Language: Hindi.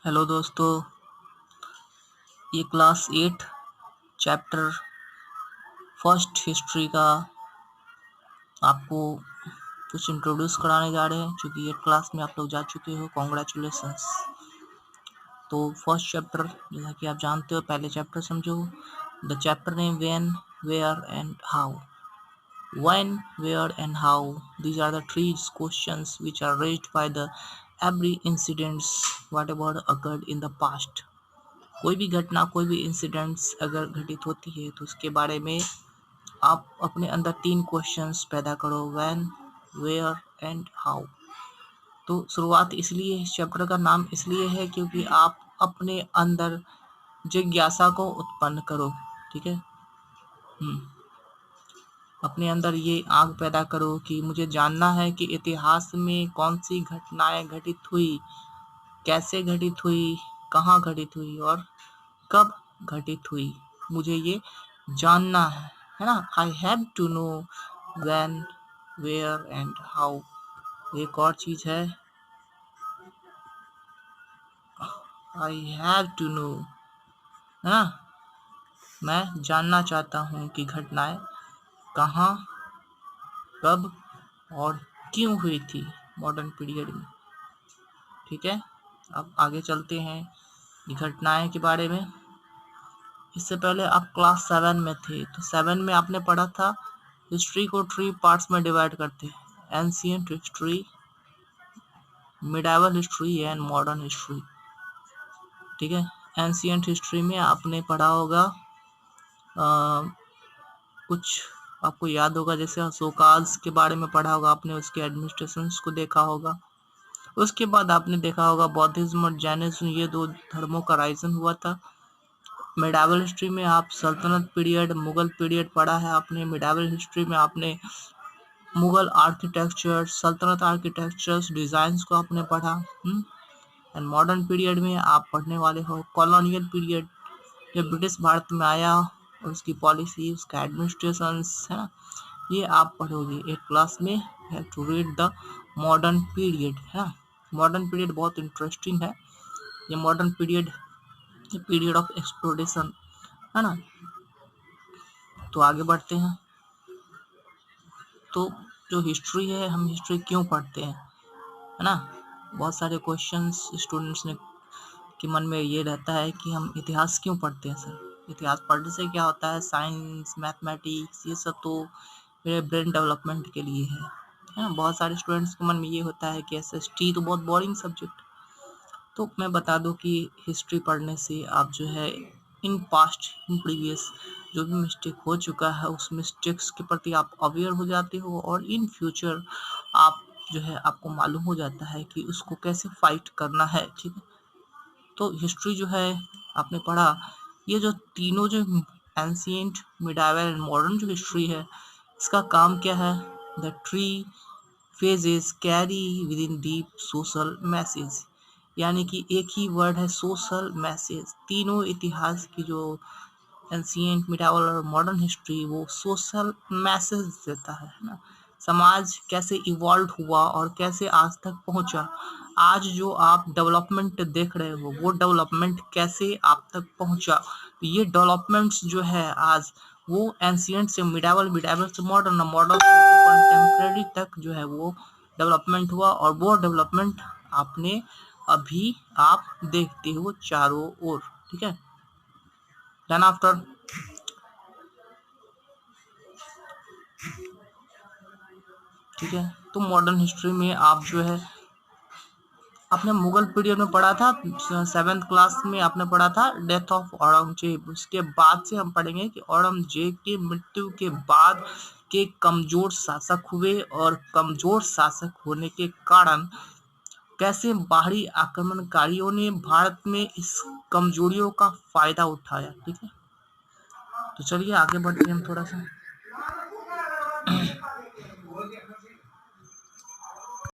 हेलो दोस्तों, ये क्लास 8 चैप्टर फर्स्ट हिस्ट्री का आपको कुछ इंट्रोड्यूस कराने जा रहे हैं। क्योंकि ये क्लास में आप लोग जा चुके हो, कॉन्ग्रेचुलेसन्स। तो फर्स्ट चैप्टर जैसा कि आप जानते हो, पहले चैप्टर समझो। The chapter name when, where and how. When, where and how, these are the three questions which are raised by the every incidents whatever occurred in the past. कोई भी घटना, कोई भी इंसिडेंट्स अगर घटित होती है तो उसके बारे में आप अपने अंदर 3 क्वेश्चंस पैदा करो, व्हेन, वेयर एंड हाउ। तो शुरुआत इसलिए इस चैप्टर का नाम इसलिए है क्योंकि आप अपने अंदर जिज्ञासा को उत्पन्न करो। ठीक है, अपने अंदर ये आग पैदा करो कि मुझे जानना है कि इतिहास में कौन सी घटनाएं घटित हुई, कैसे घटित हुई, कहाँ घटित हुई और कब घटित हुई। मुझे ये जानना है ना। I have to know when, where and how. एक और चीज है, आई हैव टू नो, है ना। मैं जानना चाहता हूँ कि घटनाएं कहाँ, कब और क्यों हुई थी मॉडर्न पीरियड में। ठीक है, अब आगे चलते हैं घटनाएं के बारे में। इससे पहले आप क्लास 7 में थे, तो 7 में आपने पढ़ा था हिस्ट्री को 3 पार्ट्स में डिवाइड करते हैं, ancient history, medieval history and modern history. ठीक है, एंशिएंट हिस्ट्री में आपने पढ़ा होगा कुछ आपको याद होगा, जैसे अशोकाज के बारे में पढ़ा होगा आपने, उसके एडमिनिस्ट्रेशंस को देखा होगा। उसके बाद आपने देखा होगा बौद्धिज्म और जैनिज्म, ये 2 धर्मों का राइजन हुआ था। मिडाइवल हिस्ट्री में आप सल्तनत पीरियड, मुगल पीरियड पढ़ा है आपने। मिडाइवल हिस्ट्री में आपने मुगल आर्किटेक्चर, सल्तनत आर्किटेक्चर्स, डिजाइन्स को आपने पढ़ा। एंड मॉडर्न पीरियड में आप पढ़ने वाले हो कॉलोनियल पीरियड, जब ब्रिटिश भारत में आया और उसकी पॉलिसी, उसका एडमिनिस्ट्रेशन, है ना, ये आप पढ़ोगे एक क्लास में। Have to read the modern period, है ना। मॉडर्न पीरियड बहुत इंटरेस्टिंग है। ये modern period period of exploration, है ना। तो आगे बढ़ते हैं। तो जो हिस्ट्री है, हम हिस्ट्री क्यों पढ़ते हैं, है ना। बहुत सारे क्वेश्चंस स्टूडेंट्स ने के मन में ये रहता है कि हम इतिहास क्यों पढ़ते हैं सर, इतिहास पढ़ने से क्या होता है। साइंस, मैथमेटिक्स, ये सब तो मेरे ब्रेन डेवलपमेंट के लिए है ना। बहुत सारे स्टूडेंट्स के मन में ये होता है कि एसएसटी तो बहुत बोरिंग सब्जेक्ट। तो मैं बता दूं कि हिस्ट्री पढ़ने से आप जो है इन पास्ट, इन प्रीवियस जो भी मिस्टेक हो चुका है, उस मिस्टेक्स के प्रति आप अवेयर हो जाते हो और इन फ्यूचर आप जो है आपको मालूम हो जाता है कि उसको कैसे फाइट करना है। ठीक है, तो हिस्ट्री जो है आपने पढ़ा, ये जो तीनों जो एंशिएंट, मिडाइवल एंड मॉडर्न जो हिस्ट्री है, इसका काम क्या है। The three phases carry with in deep social message, यानी कि एक ही वर्ड है, सोशल मैसेज। तीनों इतिहास की जो एंशिएंट, मिडाइवल और मॉडर्न हिस्ट्री, वो सोशल मैसेज देता है ना। समाज कैसे इवॉल्व हुआ और कैसे आज तक पहुंचा। आज जो आप डेवलपमेंट देख रहे हो, वो डेवलपमेंट कैसे आप तक पहुंचा। ये डेवलपमेंट्स जो है आज, वो एंशिएंट से मिडाइवल, मिडाइवल से मॉडर्न, मॉडर्न से कंटेम्प्रेरी तक जो है वो डेवलपमेंट हुआ। और वो डेवलपमेंट आपने अभी आप देखते हो चारों ओर। ठीक है, देन आफ्टर ठीक है, तो मॉडर्न हिस्ट्री में आप जो है आपने मुगल पीरियड में पढ़ा था, 7th क्लास में आपने पढ़ा था डेथ ऑफ औरंगजेब। उसके बाद से हम पढ़ेंगे कि औरंगजेब की मृत्यु के बाद के कमजोर शासक हुए और कमजोर शासक होने के कारण कैसे बाहरी आक्रमणकारियों ने भारत में इस कमजोरियों का फायदा उठाया। ठीक है, तो चलिए आगे बढ़ते हैं हम थोड़ा सा।